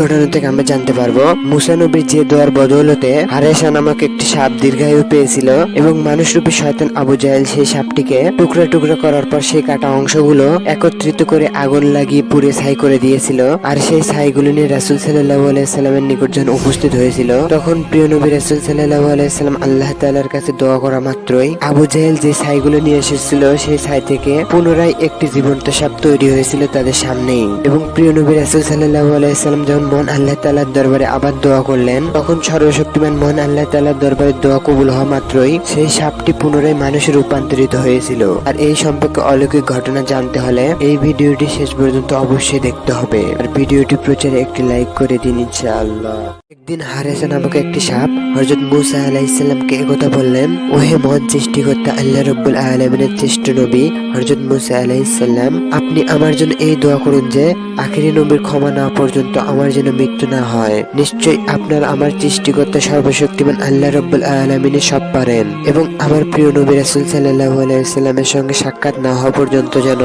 ঘটনা থেকে আমরা জানতে পারবো মুসা নবীর যে দোয়ার বদৌলতে হারেসা নামক একটি সাপ দীর্ঘায়ু পেয়েছিল এবং মানুষরূপী শয়তান আবু জাহেল সেই সাপটিকে টুকরা টুকরা করার পর সেই কাটা অংশগুলো একত্রিত করে আগুন লাগিয়ে পুড়ে ছাই করে দিয়েছিল। আর সেই ছাইগুলো নিয়ে রাসূল সাল্লাল্লাহু আলাইহি সাল্লামের নিকট যখন উপস্থিত হয়েছিল তখন প্রিয় নবী রাসূল সাল্লাল্লাহু আলাইহি সাল্লাম আল্লাহ তাআলার কাছে দোয়া করা মাত্রই আবু জাহেল যে ছাইগুলো নিয়ে এসেছিল সেই ছাই থেকে পুনরায় একটি জীবন্ত সাপ তৈরি হয়েছিল তাদের সামনেই। এবং প্রিয় নবী রাসূল সাল্লাল্লাহু আলাইহি সাল্লাম যখন মহান আল্লাহ তাআলার দরবারে আবার দোয়া করলেন তখন সর্বশক্তিমান মহান আল্লাহ তাআলার দরবারে দোয়া কবুল হওয়া মাত্রই সেই সাপটি পুনরায় মানুষে রূপান্তরিত হয়েছিল। আর এই সম্পর্কে অলৌকিক ঘটনা জানতে হলে এই ভিডিওটি শেষ পর্যন্ত অবশ্যই দেখতে হবে। আর ভিডিওটি প্রচারে একটি লাইক করে দিন ইনশাআল্লাহ। একদিন হারেসা নামক একটি সাপ হযরত মুসা আলাইহিস সালামকে একথা বললেন, ওহে মহান সৃষ্টিকর্তা আল্লাহ রাব্বুল আলামিনের শ্রেষ্ঠ নবী হযরত মুসা আলাইহিস সালাম, আপনি আমার জন্য এই দোয়া করুন যে আখিরি নবীর ক্ষমা না পর্যন্ত আমার যেন মৃত্যু না হয়। নিশ্চয়ই আপনার আমার সৃষ্টিকর্তা সর্বশক্তিমান আল্লাহ রাব্বুল আলামিন সব পারেন এবং আমার প্রিয় নবী রাসূল সাল্লাল্লাহু আলাইহি সাল্লামের সঙ্গে সাক্ষাৎ না হওয়া পর্যন্ত যেন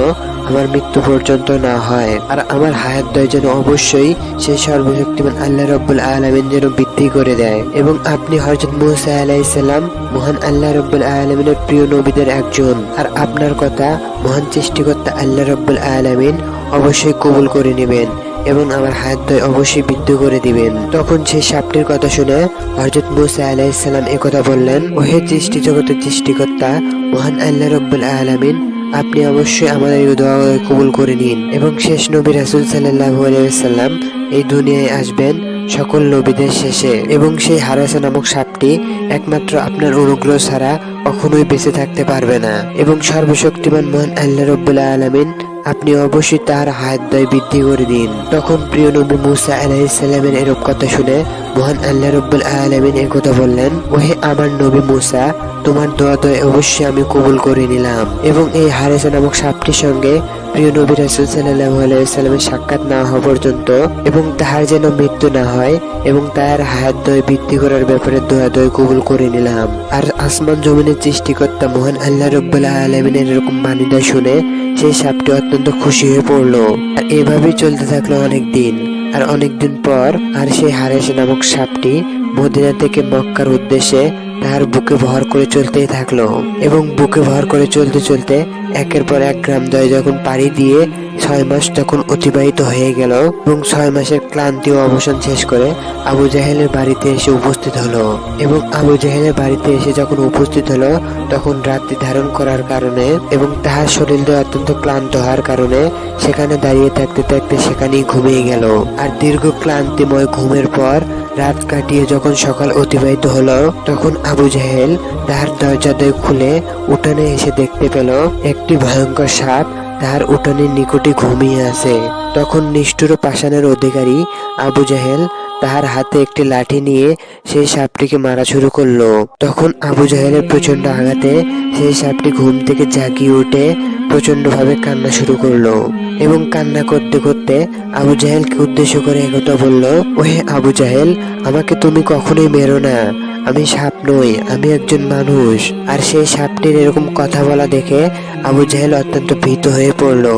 আমার মৃত্যু পর্যন্ত না হয়। আর আমার হায়াত দয় যেন অবশ্যই সেই সর্বশক্তিমান আল্লাহ রাব্বুল আলামিন যেন বৃদ্ধি করে দেয়। এবং আপনি হযরত মুসা আলাইহিস সালাম মহান আল্লাহ রাব্বুল আলামিনের প্রিয় নবীদের একজন, আর আপনার কথা মহান সৃষ্টিকর্তা আল্লাহ রাব্বুল আলামিন অবশ্যই কবুল করে নেবেন এবং আমার হায়াত দয় অবশ্যই বৃদ্ধি করে দিবেন। তখন সেই সাপটির কথা শুনে হযরত মুসা আলাইহিস সালাম একথা বললেন, ওহে সৃষ্টি জগতের সৃষ্টিকর্তা মহান আল্লাহ রাব্বুল আলামিন, আপনি অবশ্যই আমাদের এই দোয়া কবুল করে নিন। এবং শেষ নবী রাসূল সাল্লাল্লাহু আলাইহি ওয়াসাল্লাম এই দুনিয়ায় আসবেন সকল নবীদের শেষে এবং সেই হারেসা নামক সাপটি একমাত্র আপনার অনুগ্রহ ছাড়া কখনোই বেঁচে থাকতে পারবে না। এবং সর্বশক্তিমান মহান আল্লাহ রাব্বুল আলামিন আপনি অবশ্যই তার হায়াত দয় বৃদ্ধি করে দিন। তখন প্রিয় নবী মুসা আলাইহিস সালামের এরূপ কথা শুনে মহান আল্লাহ রাব্বুল আলামিন এই কথা বললেন, ওহে আমার নবী মুসা, তোমার দোয়া দয় অবশ্যই আমি কবুল করে নিলাম। এবং এই হারেসা নামক সাপটির সঙ্গে প্রিয় নবী রাসূল সাল্লাল্লাহু আলাইহি ওয়াসাল্লামের সাক্ষাৎ না হওয়া পর্যন্ত এবং তাহার যেন মৃত্যু না হয় এবং তার হায়াত দয় বৃদ্ধি করার ব্যাপারে দোয়া দয় কবুল করে নিলাম। আর আসমান জমিনের সৃষ্টিকর্তা মহান আল্লাহ রাব্বুল আলামিনের এরকম বাণী দয় শুনে সেই সাপটি অত্যন্ত খুশি হয়ে পড়লো। আর এভাবেই চলতে থাকলো অনেক দিন। আর অনেকদিন পর আর সেই হারেসা নামক সাপটি মদিনা থেকে মক্কার উদ্দেশ্যে তার বুকে ভর করে চলতেই থাকলো। এবং বুকে ভর করে চলতে চলতে একের পর এক গ্রাম দয় যখন পাড়ি দিয়ে 6 মাস তখন অতিবাহিত হয়ে গেল এবং 6 মাসের ক্লান্তি ও অবসান শেষ করে আবু জাহেলের বাড়িতে এসে উপস্থিত হলো। এবং আবু জাহেলের বাড়িতে এসে যখন উপস্থিত হলো তখন রাত্রি ধারণ করার কারণে এবং তাহার শরীর অত্যন্ত ক্লান্ত হওয়ার কারণে সেখানে দাঁড়িয়ে থাকতে থাকতে সেখানেই ঘুমিয়ে গেল। আর দীর্ঘ ক্লান্তিময় ঘুমের পর রাত কাটিয়ে যখন সকাল অতিবাহিত হলো তখন আবু জাহেল তাহার দরজা খুলে উঠানে এসে দেখতে পেল একটি ভয়ঙ্কর সাপ তাহার উঠানের নিকটে ঘুমিয়ে আছে। তখন নিষ্ঠুর পাষাণের অধিকারী আবু জাহেল তাহার হাতে একটি লাঠি নিয়ে সেই সাপটিকে মারা শুরু করলো। তখন আবু জাহেলের প্রচন্ড আঘাতে সেই সাপটি ঘুম থেকে জাগিয়ে উঠে প্রচন্ড ভাবে কান্না শুরু করলো। এবং কান্না করতে করতে আবু জাহেলকে উদ্দেশ্য করে একথা বলল, ওহে আবু জাহেল, আমাকে তুমি কখনোই মেরো না, আমি সাপ নই, আমি একজন মানুষ। আর সেই সাপটির এরকম কথা বলা দেখে আবু জাহেল অত্যন্ত ভীত হয়ে পড়লো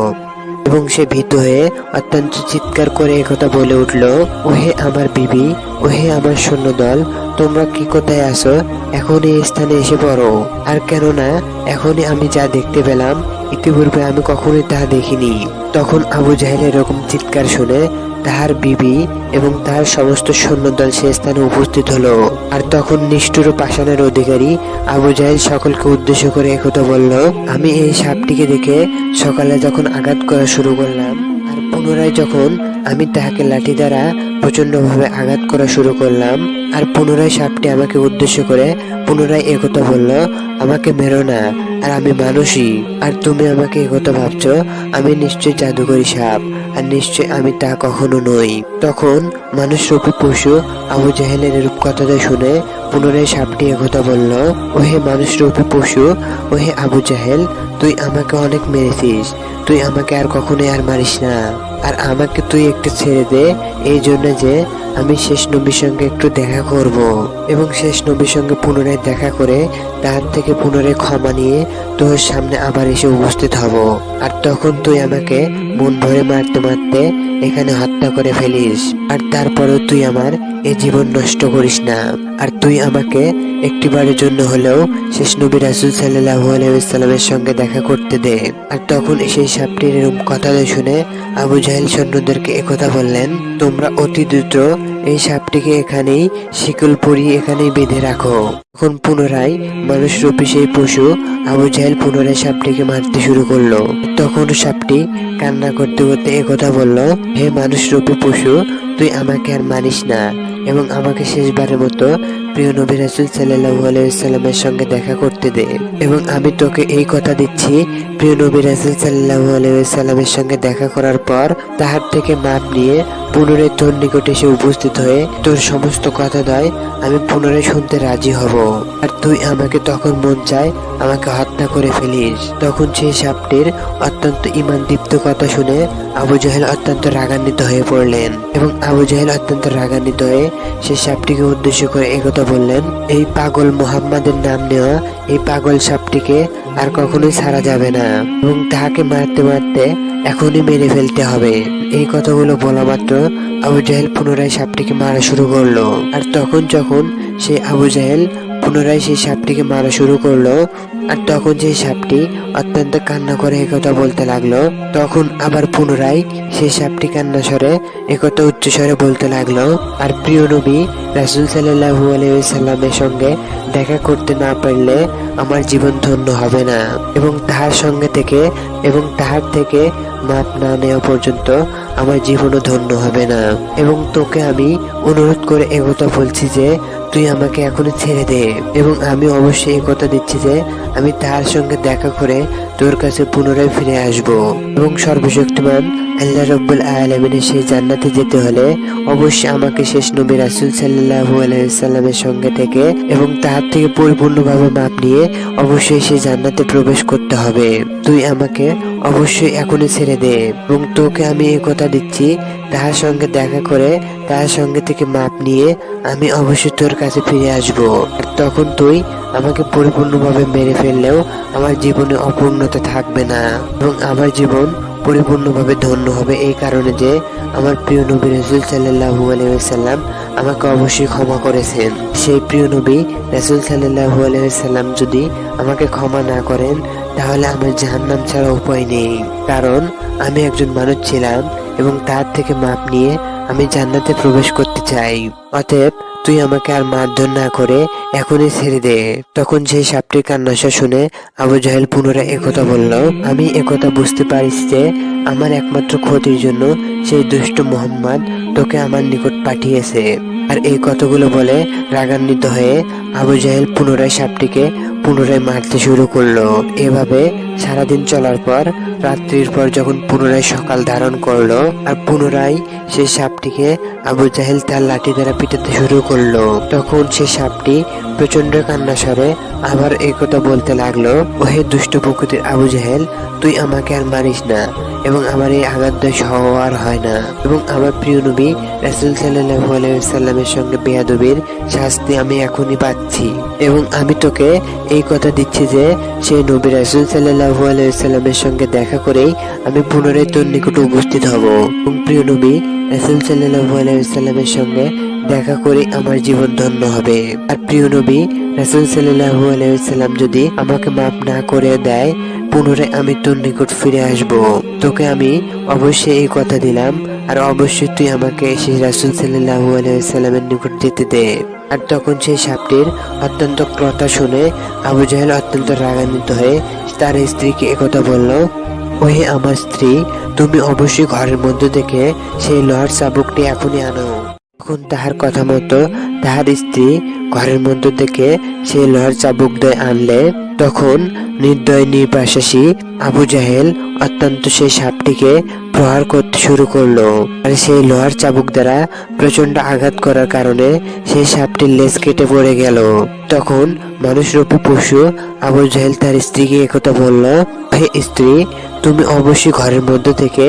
এবং সে ভীত হয়ে অত্যন্ত চিৎকার করে একথা বলে উঠল, ওহে আমার বিবি, ওহে আমার সৈন্যদল, তোমরা কি কোথায় আছো? এখন এই স্থানে এসে পড়ো। আর কেননা এখনই আমি যা দেখতে পেলাম ইতিপূর্বে আমি কখনোই তা দেখিনি। তখন আবু জাহেল এরকম চিৎকার শুনে তাহার বিবি এবং তাহার সমস্ত সৈন্যদল সে স্থানে উপস্থিত হলো। আর তখন নিষ্ঠুর পাষাণের অধিকারী আবু জাহেল সকলকে উদ্দেশ্য করে একথা বলল, আমি এই সাপটিকে দেখে সকালে যখন আঘাত করা শুরু করলাম আর পুনরায় যখন আমি তাহাকে লাঠি দ্বারা প্রচন্ডভাবে আঘাত করা শুরু করলাম আর পুনরায় সাপটি আমাকে উদ্দেশ্য করে পুনরায় একথা বলল, আমাকে মেরো না, আর আমি মানুষই, আর তুমি আমাকে একথা ভাবছো আমি নিশ্চয় জাদুকরী সাপ, আর নিশ্চয় আমি তা কখনো নই। তখন মানুষ রূপী পশু আবু জাহেলের এরূপ কথাটা শুনে পুনরায় সাপটি একথা বলল, ওহে মানুষ রূপী পশু, ওহে আবু জাহেল, তুই আমাকে অনেক মেরেছিস, তুই আমাকে আর কখনোই আর মারিস না, আর আমাকে তুই একটু ছেড়ে দে, এই জন্য যে আমি শেষ নবীর সঙ্গে একটু দেখা করব এবং শেষ নবীর সঙ্গে পুনরায় দেখা করে তার থেকে পুনরায় ক্ষমা নিয়ে তোর সামনে আবার এসে উপস্থিত হব। আর তখন তুই আমাকে মন ভরে মারতে মারতে এখানে হত্যা করে ফেলিস, আর তারপরেও তুই আমার এ জীবন নষ্ট করিস না, আর তুই আমাকে একটিবারের জন্য হলেও শেষ নবী রাসূল সাল্লাল্লাহু আলাইহি ওয়াসাল্লামের সঙ্গে দেখা করতে দে। আর তখন সেই সাপটির এরকম কথা শুনে আবু জাহেল সৈন্যদেরকে একথা বললেন, তোমরা অতি দ্রুত এই সাপটিকে এখানেই শিকল পরিয়ে এখানেই বেঁধে রাখো। তখন পুনরায় মানুষরূপী সেই পশু আবু জাহেল পুনরায় সাপটিকে মারতে শুরু করলো। তখন সাপটি কান্না করতে করতে একথা বলল, হে মানুষরূপী পশু, তুই আমাকে আর মানিস না এবং আমাকে শেষবারের মতো প্রিয় নবী রাসূল সাল্লাল্লাহু আলাইহি ওয়াসাল্লামের সঙ্গে দেখা করতে দে, এবং আমি তোকে এই কথা দিচ্ছি, প্রিয় নবী রাসূল সাল্লাল্লাহু আলাইহি ওয়াসাল্লামের সঙ্গে দেখা করার পর তাহার থেকে মাপ নিয়ে পুনরায় তোর নিকট এসে উপস্থিত হয়ে তোর সমস্ত কথা দয় আমি পুনরায় শুনতে রাজি হব, আর তুই আমাকে তখন মন চায় আমাকে হত্যা করে ফেলিস। তখন সেই সাপটির অত্যন্ত ঈমান দীপ্ত কথা শুনে আবু জাহেল অত্যন্ত রাগান্বিত হয়ে পড়লেন, এবং আবু জাহেল অত্যন্ত রাগান্বিত হয়ে সেই সাপটিকে উদ্দেশ্য করে একথা বললেন, এই পাগল মুহাম্মাদের নাম নেওয়া এই পাগল সাপটিকে আর কখনোই ছাড়া যাবে না, এবং তাহাকে মারতে মারতে এখনই মেরে ফেলতে হবে। এই কথাগুলো বলা মাত্র আবু জাহেল পুনরায় সাপটিকে মারা শুরু করলো। আর তখন যখন সেই আবু জাহেল পুনরায় সেই সাপটিকে মারা শুরু করলো, আর তখন সেই সাপটি অত্যন্ত কান্না করে একথা বলতে লাগলো। তখন আবার পুনরায় সেই সাপটি কান্না স্বরে একথা উচ্চ স্বরে বলতে লাগলো, আর প্রিয় নবী রাসূল সাল্লাল্লাহু আলাইহি ওয়াসাল্লামের সঙ্গে দেখা করতে না পারলে আমার জীবন ধন্য হবে না, এবং তাহার থেকে মাপ না নেওয়া পর্যন্ত আমার জীবনও ধন্য হবে না, এবং তোকে আমি অনুরোধ করে একথা বলছি যে তুই আমাকে এখনই ছেড়ে দে, এবং আমি অবশ্যই একথা দিচ্ছি যে আমি তার সঙ্গে দেখা করে তোর কাছে পুনরায় ফিরে আসব, এবং সর্বশক্তিমান আল্লাহ রাব্বুল আলামিনের সেই জান্নাতে যেতে হলে অবশ্যই আমাকে শেষ নবী রাসূল সাল্লাল্লাহু আলাইহি ওয়াসাল্লামের সঙ্গে থেকে এবং তার থেকে পরিপূর্ণভাবে মাপ নিয়ে অবশ্যই সেই জান্নাতে প্রবেশ করতে হবে। তুই আমাকে অবশ্যই এখনই ছেড়ে দে, এবং তোকে আমি এই কথা দিচ্ছি, তার সঙ্গে দেখা করে তার সঙ্গে থেকে মাপ নিয়ে আমি অবশ্যই তোর কাছে ফিরে আসব, আর তখন তুই আমাকে পরিপূর্ণভাবে মেরে ফেললেও আমার জীবনে অপূর্ণতা থাকবে না, এবং আমার জীবন পরিপূর্ণভাবে ধন্য হবে, এই কারণে যে আমার প্রিয় নবী রাসূল সাল্লাল্লাহু আলাইহি ওয়াসাল্লাম আমাকে অবশ্যই ক্ষমা করেছেন। সেই প্রিয় নবী রাসূল সাল্লাল্লাহু আলাইহি ওয়াসাল্লাম যদি আমাকে ক্ষমা না করেন তাহলে আমার জাহান্নাম ছাড়া উপায় নেই, কারণ আমি একজন মানুষ ছিলাম এবং তার থেকে মাপ নিয়ে আমি জান্নাতে প্রবেশ করতে চাই। অতএব তুই আমাকে আর মারধর না করে এখনই ছেড়ে দে। তখন সেই সাপটির কান্না শুনে আবু জাহেল পুনরায় একথা বলল, আমি একথা বুঝতে পারিস যে আমার একমাত্র ক্ষতির জন্য সেই দুষ্ট মুহাম্মদ তোকে আমার নিকট পাঠিয়েছে। আর এই কথাগুলো বলে রাগান্বিত হয়ে আবু জাহেল পুনরায় সাপটিকে পুনরায় মারতে শুরু করলো। এভাবে সারাদিন চলার পর রাত্রির পর যখন পুনরায় সকাল ধারণ করলো, আর পুনরায় সেই সাপটিকে আবু জাহেল তার লাঠি দ্বারা পিটাতে শুরু করলো, তখন সেই সাপটি প্রচন্ড কান্না স্বরে আবার এই কথা বলতে লাগলো, ওহে দুষ্ট প্রকৃতির আবু জাহেল, তুই আমাকে আর মারিস না, এবং আমার এই আঘাতদয় সহ আর হয় না, এবং আমার প্রিয় নবী রাসূল সাল্লাল্লাহু আলাইহি ওয়াসাল্লামের সঙ্গে বেয়াদবির শাস্তি আমি এখনই পাচ্ছি, এবং আমি তোকে এই কথা দিচ্ছি যে সেই নবী রাসূল সাল্লাল্লাহু আলাইহি ওয়াসাল্লামের সঙ্গে দেখা করেই আমি পুনরায় তোর নিকট উপস্থিত হব, এবং প্রিয় নবী রাসূল সাল্লাল্লাহু আলাইহি ওয়াসাল্লামের সঙ্গে দেখা করে আমার জীবন ধন্য হবে। আর প্রিয় নবী রাসূল সাল্লাল্লাহু আলাইহি ওয়াসাল্লাম যদি আমাকে মাফ না করে দেয় পুনরায় আমি তোর নিকট ফিরে আসব। তোকে আমি অবশ্যই এই কথা দিলাম, আর অবশ্যই তুই আমাকে সেই রাসূল সাল্লাল্লাহু আলাইহি ওয়াসাল্লামের নিকট যেতে দে। আর তখন সেই সাপটির অত্যন্ত কথা শুনে আবু জাহেল অত্যন্ত রাগান্বিত হয়ে তার স্ত্রীকে একথা বলল, ওহে আমার স্ত্রী, তুমি অবশ্যই ঘরের মধ্যে থেকে সেই লোহার চাবুকটি এখনই আনো। তখন তাহার কথা মতো তাহার স্ত্রী ঘরের মধ্যে থেকে সেই লোহার চাবুক দিয়ে আনলে, তখন নির্দয় নির্বাসাসী আবু জাহেল অত্যন্ত সেই সাপটিকে প্রহার করতে শুরু করলো, আর সেই লোহার চাবুক দ্বারা প্রচন্ড আঘাত করার কারণে সেই সাপটির লেজ কেটে পড়ে গেল। তখন মানুষরূপী পশু আবু জাহেল তার স্ত্রীকে একথা বলল, হে স্ত্রী, তুমি অবশ্যই ঘরের মধ্যে থেকে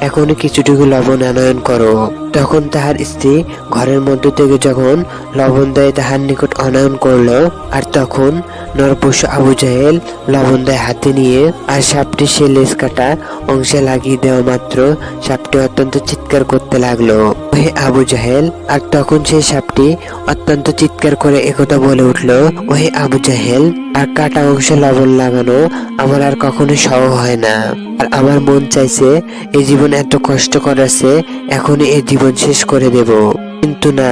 এখনই কিছুটুকু লবণ আনয়ন করো। তখন তাহার স্ত্রী ঘরের মধ্যে থেকে যখন লবণ দেয় তাহার নিকট আনয়ন করলো, আর তখন নরপশু আবু জাহেল লবণ দেয় হাতে নিয়ে, আর সাপটি সে লেজ কাটা অংশে লাগিয়ে দেওয়া মাত্র সাপটি অত্যন্ত চিৎকার করতে লাগলো, হে আবু জাহেল। আর তখন সেই সাপটি অত্যন্ত চিৎকার করে একথা বলে উঠলো, ওহে আবু জাহেল, আর কাটা অংশে লবণ লাগানো আমার আর কখনো সহ্য হয় না। আর আমার মন চাইছে এই জীবন এত কষ্টকর আছে, এখনই এই জীবন শেষ করে দেব। কিন্তু না,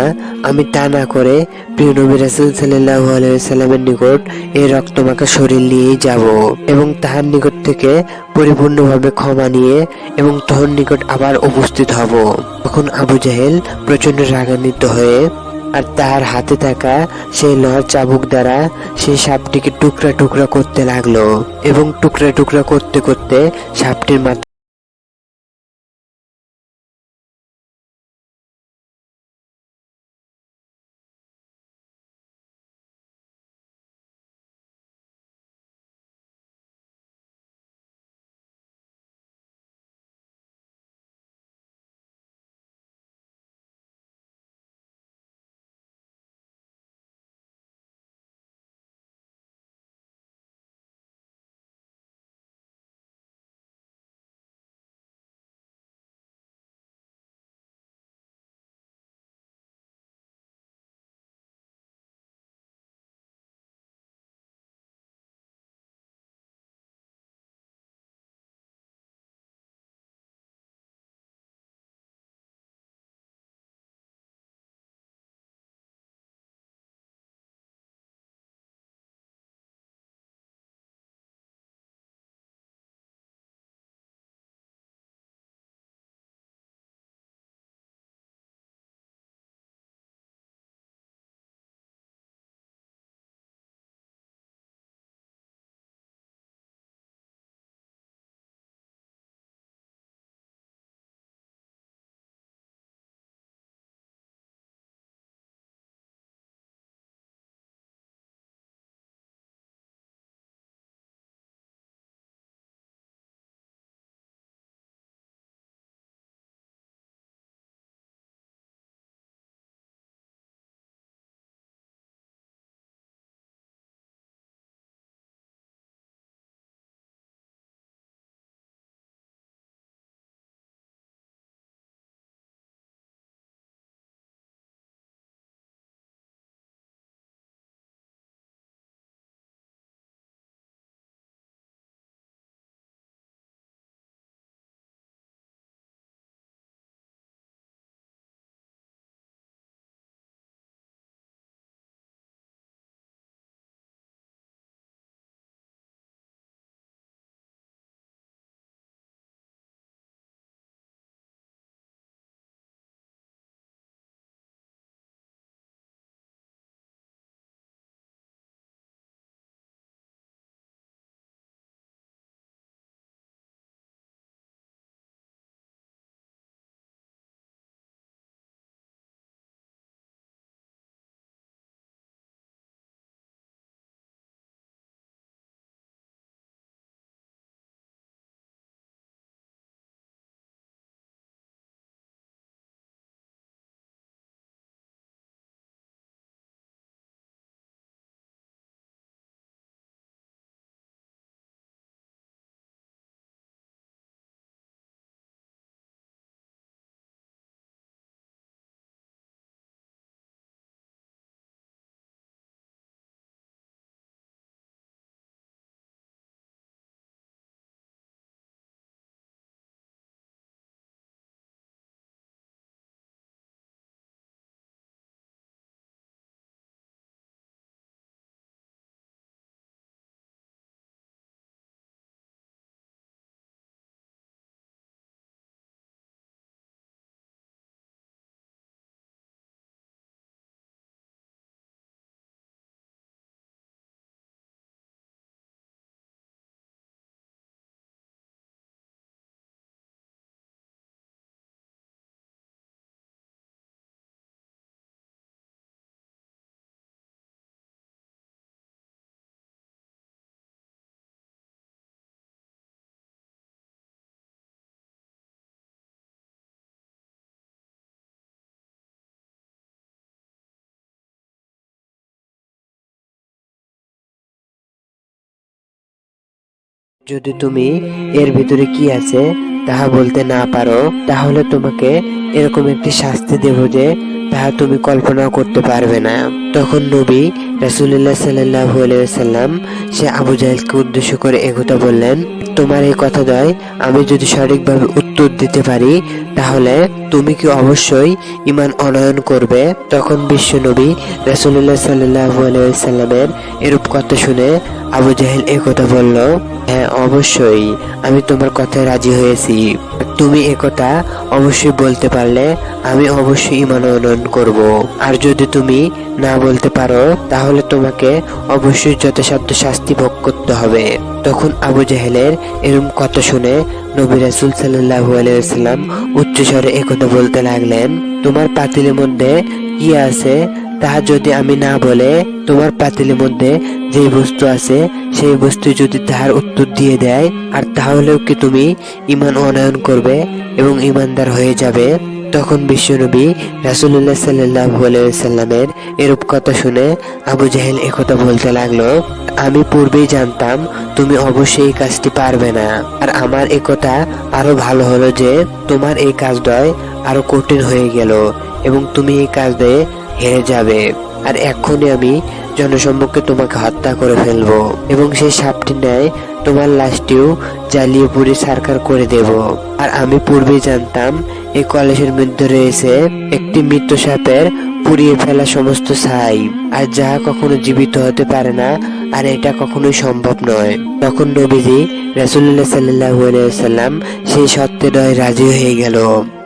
আমি তা না করে প্রিয় নবী রাসূল সাল্লাল্লাহু আলাইহি সাল্লামের নিকট এই রক্তমাখা শরীর নিয়েই যাব এবং তাহার নিকট থেকে পরিপূর্ণভাবে ক্ষমা নিয়ে এবং তোর নিকট আবার উপস্থিত হব। তখন আবু জাহেল প্রচন্ড রাগান্বিত হয়ে আর তার হাতে থাকা সেই লোহার চাবুক দ্বারা সেই সাপটিকে টুকরা টুকরা করতে লাগলো এবং টুকরা টুকরা করতে করতে সাপটির মাথা যদি তুমি এর ভিতরে কি আছে তাহা বলতে না পারো, তাহলে তোমাকে এরকম একটি শাস্তি দেব যে তাহা তুমি কল্পনাও করতে পারবে না। তখন নবী রাসূলুল্লাহ সাল্লাল্লাহু আলাইহি ওয়াসাল্লাম সে আবু জাহেলকে উদ্দেশ্য করে একথা বললেন, তোমার এই কথা দয় আমি যদি সঠিকভাবে উত্তর দিতে পারি তাহলে তুমি কি অবশ্যই ঈমান আনয়ন করবে? তখন বিশ্ব নবী রাসূলুল্লাহ সাল্লাল্লাহু আলাইহি ওয়াসাল্লামের এরূপ কথা শুনে আবু জাহেল একথা বলল, হ্যাঁ অবশ্যই আমি তোমার কথায় রাজি হয়েছি। তুমি একথা অবশ্যই বলতে পারলে আমি অবশ্যই ঈমান আনয়ন করব। আর যদি তুমি না বলতে পারো তাহলে তোমাকে অবশ্যই যথাসাধ্য শাস্তি ভোগ করতে হবে। তখন আবু জাহেলের এরকম কথা শুনে নবী রাসূল সাল্লাল্লাহু আলাইহি ওয়াসাল্লাম উচ্চস্বরে একথা বলতে লাগলেন, তোমার পাতিলের মধ্যে কি আছে তাহা যদি আমি না বলে তোমার পাতিলের মধ্যে যে বস্তু আছে সেই বস্তু যদি তাহার উত্তর দিয়ে দেয় আর তাহলেও কি তুমি ঈমান আনয়ন করবে এবং ঈমানদার হয়ে যাবে? তখন বিশ্বনবী রাসূলুল্লাহ সাল্লাল্লাহু আলাইহি ওয়াসাল্লামের এরূপ কথা শুনে আবু জাহেল একথা বলতে লাগলো, আমি পূর্বেই জানতাম তুমি অবশ্যই এই কাজটি পারবে না। আর আমার একথা আরো ভালো হলো যে তোমার এই কাজটাই আরো কঠিন হয়ে গেল এবং তুমি এই কাজ দিয়ে হেরে যাবে। আর এক্ষুনি আমি জনসম্মুখে তোমাকে হত্যা করে ফেলবো এবং সেই সাপটি ন্যায় তোমার লাশটিও জ্বালিয়ে পুড়ে ছারখার করে দেব। আর আমি পূর্বেই জানতাম এই কলসের মধ্যে রয়েছে একটি মৃত সাপের পুড়িয়ে ফেলা সমস্ত ছাই, আর যাহা কখনো জীবিত হতে পারে না, আর এটা কখনোই সম্ভব নয়। তখন নবীজি রাসূলুল্লাহ সাল্লাল্লাহু আলাইহি ওয়াসাল্লাম সেই সত্যে রাজি হয়ে গেল।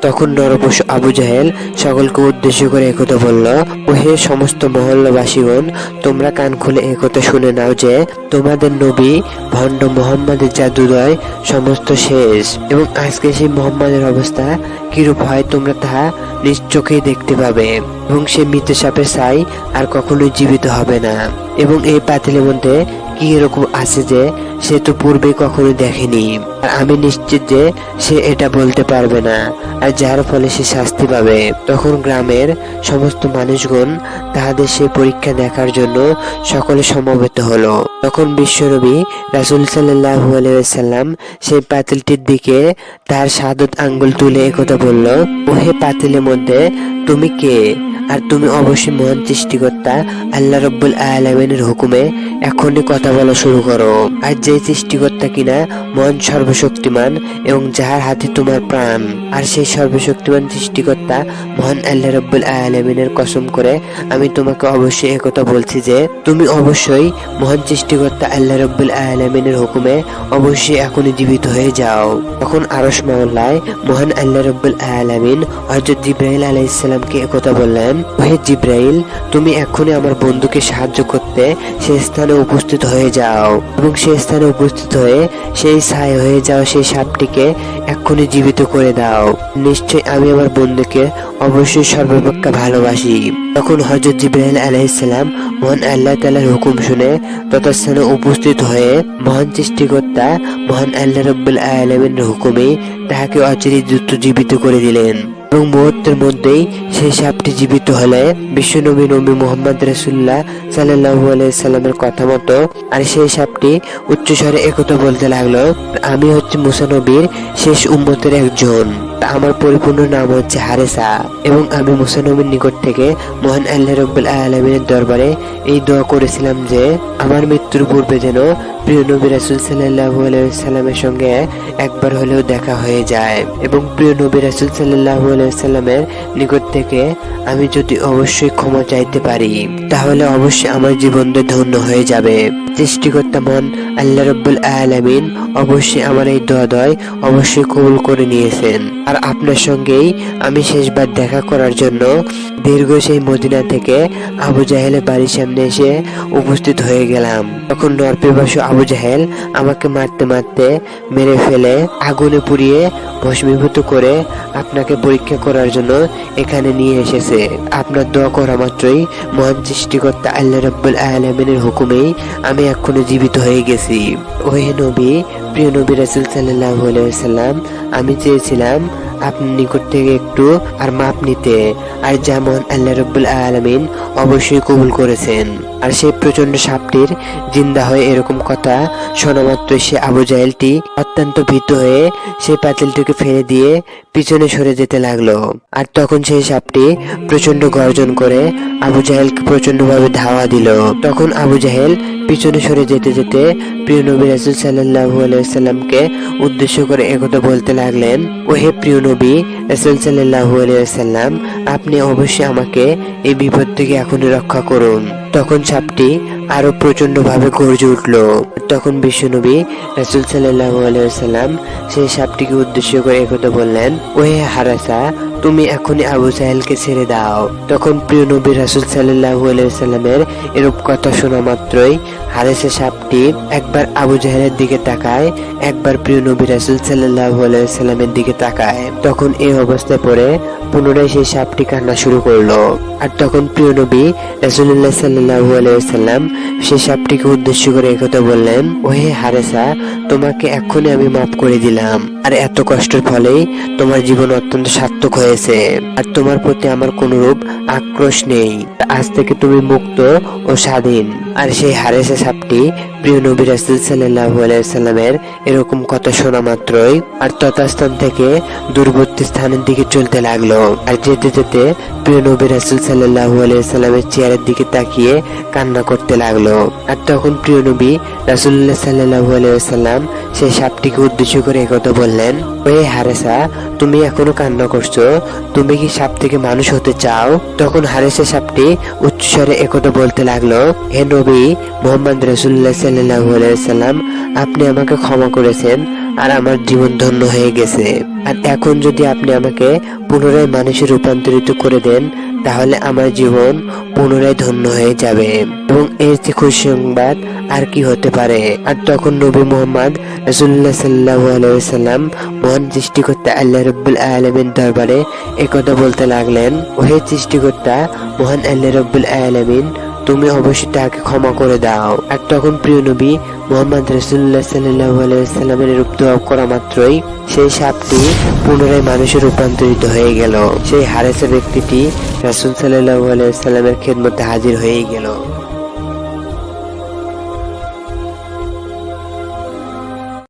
তখন নরপশু আবু জাহেল সকলকে উদ্দেশ্য করে একথা বলল, ওহে সমস্ত মহল্লাবাসীগণ, তোমরা কান খুলে একথা শুনে নাও যে তোমাদের নবী ভণ্ড মুহাম্মাদের জাদুদয় সমস্ত শেষ এবং আজকে সেই মুহাম্মাদের অবস্থা কিরূপ হয় তোমরা তাহা নিজ চোখেই দেখতে পাবে এবং সে মৃত সাপের ছাই আর কখনোই জীবিত হবে না। এবং এই পাতিলের মধ্যে কি এরকম আছে যে সে তো পূর্বে কখনো দেখেনি, আর আমি নিশ্চিত যে সে এটা বলতে পারবে না, আর যার ফলে সে শাস্তি পাবে। তখন গ্রামের সমস্ত মানুষগণ তাহাদের সেই পরীক্ষা দেখার জন্য সকলে সমবেত হলো। তখন বিশ্বনবী রাসূল সাল্লাল্লাহু আলাইহি ওয়াসাল্লাম সেই পাতিলটির দিকে তার সাদত আঙ্গুল তুলে একথা বলল, ওহে পাতিলের মধ্যে তুমি কে? আর তুমি অবশ্যই মহান সৃষ্টিকর্তা আল্লাহ রাব্বুল আলামিনের হুকুমে এখনই কথা বলা শুরু করো। আর যে সৃষ্টিকর্তা কিনা মহান সর্বশক্তিমান এবং যাহার হাতে তোমার প্রাণ, আর সেই সর্বশক্তিমান সৃষ্টিকর্তা মহান আল্লাহ রাব্বুল আলামিনের কসম করে আমি তোমাকে অবশ্যই একথা বলছি যে তুমি অবশ্যই মহান সৃষ্টিকর্তা আল্লাহ রাব্বুল আলামিনের হুকুমে অবশ্যই এখনই জীবিত হয়ে যাও। তখন আরশ মহল্লায় মহান আল্লাহ রাব্বুল আলামিন হযরত জিবরাইল আলাইহিস সালামকে একথা বললেন, ওহে জিবরাইল, তুমি এখনই আমার বন্ধুকে সাহায্য করতে সেই স্থানে উপস্থিত হয়ে যাও এবং সেই স্থানে উপস্থিত হয়ে সেই ছাই হয়ে যাও সেই সাপটিকে এক্ষুনি জীবিত করে দাও। নিশ্চয় আমি আমার বন্ধুকে অবশ্যই সর্বাপেক্ষা ভালোবাসি। তখন হযরত জিবরাইল আলাইহিস সালাম মহান আল্লাহ তাআলার হুকুম শুনে তৎস্থানে উপস্থিত হয়ে মহান সৃষ্টিকর্তা মহান আল্লাহ রাব্বুল আলামিনের হুকুমে তাহাকে অচিরে দ্রুত জীবিত করে দিলেন এবং মুহূর্তের মধ্যেই সেই সাপটি জীবিত হলে বিশ্বনবী নবী মুহাম্মদ রাসূলুল্লাহ সাল্লাল্লাহু আলাইহি সাল্লামের কথা মতো আর সেই সাপটি উচ্চস্বরে একথা বলতে লাগলো, আমি হচ্ছে মুসা নবীর শেষ উম্মতের একজন, আমার পরিপূর্ণ নাম হচ্ছে হারেসা এবং আমি মুসা নবীর নিকট থেকে মহান আল্লাহ রাব্বুল আলামিনের দরবারে এই দোয়া করেছিলাম যে আমার মৃত্যুর পূর্বে যেন প্রিয় নবী রাসূল সাল্লাল্লাহু আলাইহি সাল্লামের সঙ্গে একবার হলেও দেখা হয়ে যায় এবং প্রিয় নবী রাসূল সাল্লাল্লাহু আলাইহি সাল্লামের নিকট থেকে আমি যদি অবশ্যই ক্ষমা চাইতে পারি তাহলে অবশ্যই আমার জীবনটা ধন্য হয়ে যাবে। সৃষ্টিকর্তা মহান আল্লাহ রাব্বুল আলামিন অবশ্যই আমার এই দোয়া অবশ্যই কবুল করে নিয়েছেন। আর আপনার সঙ্গেই আমি শেষবার দেখা করার জন্য দীর্ঘ সেই মদিনা থেকে আবু জাহেলের বাড়ির সামনে এসে উপস্থিত হয়ে গেলাম। তখন নরপিপাসু আবু জাহেল আমাকে মারতে মারতে মেরে ফেলে আগুনে পুড়িয়ে ভস্মীভূত করে আপনাকে পরীক্ষা করার জন্য এখানে নিয়ে এসেছে। আপনার দোয়া করা মাত্রই মহান সৃষ্টিকর্তা আল্লাহ রাব্বুল আলামিনের হুকুমেই আমি এখনো জীবিত হয়ে গেছি। ওহে নবী, প্রিয় নবী রাসূল সাল্লাল্লাহু আলাইহি ওয়াসাল্লাম, আমি চেয়েছিলাম আপনার নিকট থেকে একটু আর মাপ নিতে, আর যেমন আল্লাহ রাব্বুল আলামিন অবশ্যই কবুল করেছেন। আর সেই প্রচন্ড সাপটির জিন্দা হয়ে এরকম কথা শোনা মাত্র সে আবু জাহেলটি অত্যন্ত ভীত হয়ে সেই পাতিলটিকে ফেলে দিয়ে পিছনে সরে যেতে লাগলো। আর তখন সেই সাপটি প্রচন্ড গর্জন করে আবু জাহেলকে প্রচন্ড ভাবে ধাওয়া দিল। তখন আবু জাহেল পিছনে সরে যেতে যেতে প্রিয় নবী রাসূল সাল্লাল্লাহু আলাইহি ওয়াসাল্লামকে উদ্দেশ্য করে একথা বলতে লাগলেন, ও হে প্রিয় নবী রাসূল সাল্লাল্লাহু আলাইহি ওয়াসাল্লাম, আপনি অবশ্যই আমাকে এই বিপদ থেকে এখনই রক্ষা করুন। তখন সাপটি আরো প্রচন্ড ভাবে গর্জে উঠল। তখন বিশ্বনবী রাসূল সাল্লাল্লাহু আলাইহি ওয়াসাল্লাম সেই সাপটিকে উদ্দেশ্য করে একথা বললেন, ও হে হারেসা, তুমি এখনই আবু জাহেলকে ছেড়ে দাও। তখন প্রিয় নবী রাসূল সাল্লাল্লাহু আলাইহি ওয়াসাল্লামের এরূপ কথা শোনা মাত্রই হারেসা সাপটি একবার আবু জাহেলের দিকে তাকায়, একবার প্রিয় নবী রাসূল সাল্লাল্লাহু আলাইহি ওয়াসাল্লামের দিকে তাকায়। তখন এই অবস্থায় পড়ে পুনরায় সেই সাপটি কান্না শুরু করলো। আর তখন প্রিয় নবী রাসূলুল্লাহ সাল্লাল্লাহু আলাইহি ওয়াসাল্লাম সেই সাপটিকে উদ্দেশ্য করে একথা বললেন, ও হে হারেসা, তোমাকে এক্ষুনি আমি মাফ করে দিলাম। আর এত কষ্টের ফলেই তোমার জীবন অত্যন্ত সার্থক হয়েছে, আর তোমার প্রতি আমার কোনরূপ আক্রোশ নেই। আজ থেকে তুমি মুক্ত ও স্বাধীন। আর সেই হারেসা সাপটি প্রিয় নবী রাসূল সাল্লাল্লাহু আলাইহি ওয়াসাল্লামের এরকম কথা শোনা মাত্রই আর তথাস্থান থেকে দূরবর্তী স্থানের দিকে চলতে লাগলো। আর যেতে যেতে প্রিয় নবী রাসূল সাল্লাল্লাহু আলাইহি ওয়াসাল্লামের চেহারার দিকে তাকিয়ে কান্না করতে লাগলো। আর তখন প্রিয় নবী রাসূলুল্লাহ সাল্লাল্লাহু আলাইহি ওয়াসাল্লাম সেই সাপটিকে উদ্দেশ্য করে একথা বললেন, ও হারেসা, তুমি এখনো কান্না করছো? তুমি কি সাপ থেকে মানুষ হতে চাও? তখন হারেসা সাপটি উচ্চস্বরে একথা বলতে লাগলো, হে নবী মুহাম্মদ রাসূলুল্লাহ সাল্লাল্লাহু আলাইহি ওয়াসাল্লাম, আপনি আমাকে ক্ষমা করেছেন আর আমার জীবন ধন্য হয়ে গেছে। আর এখন যদি আপনি আমাকে পুনরায় মানুষে রূপান্তরিত করে দেন, তাহলে আমার জীবন পুনরায় ধন্য হয়ে যাবে, এবং এর চেয়ে খুশি সংবাদ আর কি হতে পারে। আর তখন নবী মুহাম্মদ রাসূলুল্লাহ সাল্লাল্লাহু আলাইহি ওয়াসাল্লাম মহান সৃষ্টিকর্তা আল্লাহ রাব্বুল আলামিন দরবারে একথা বলতে লাগলেন, ও হে সৃষ্টিকর্তা মহান আল্লাহ রাব্বুল আলামিন, তুমি অবশ্যই তাকে ক্ষমা করে দাও। আর তখন প্রিয় নবী মুহাম্মদ রাসূলুল্লাহ সাল্লাল্লাহু আলাইহি ওয়াসাল্লামের রূপ দোয়া করা মাত্রই সেই সাপটি পুনরায় মানুষে রূপান্তরিত হয়ে গেল। সেই হারেসা ব্যক্তিটি রাসূল সাল্লাল্লাহু আলাইহি ওয়াসাল্লামের খেদমতে হাজির হয়ে গেল।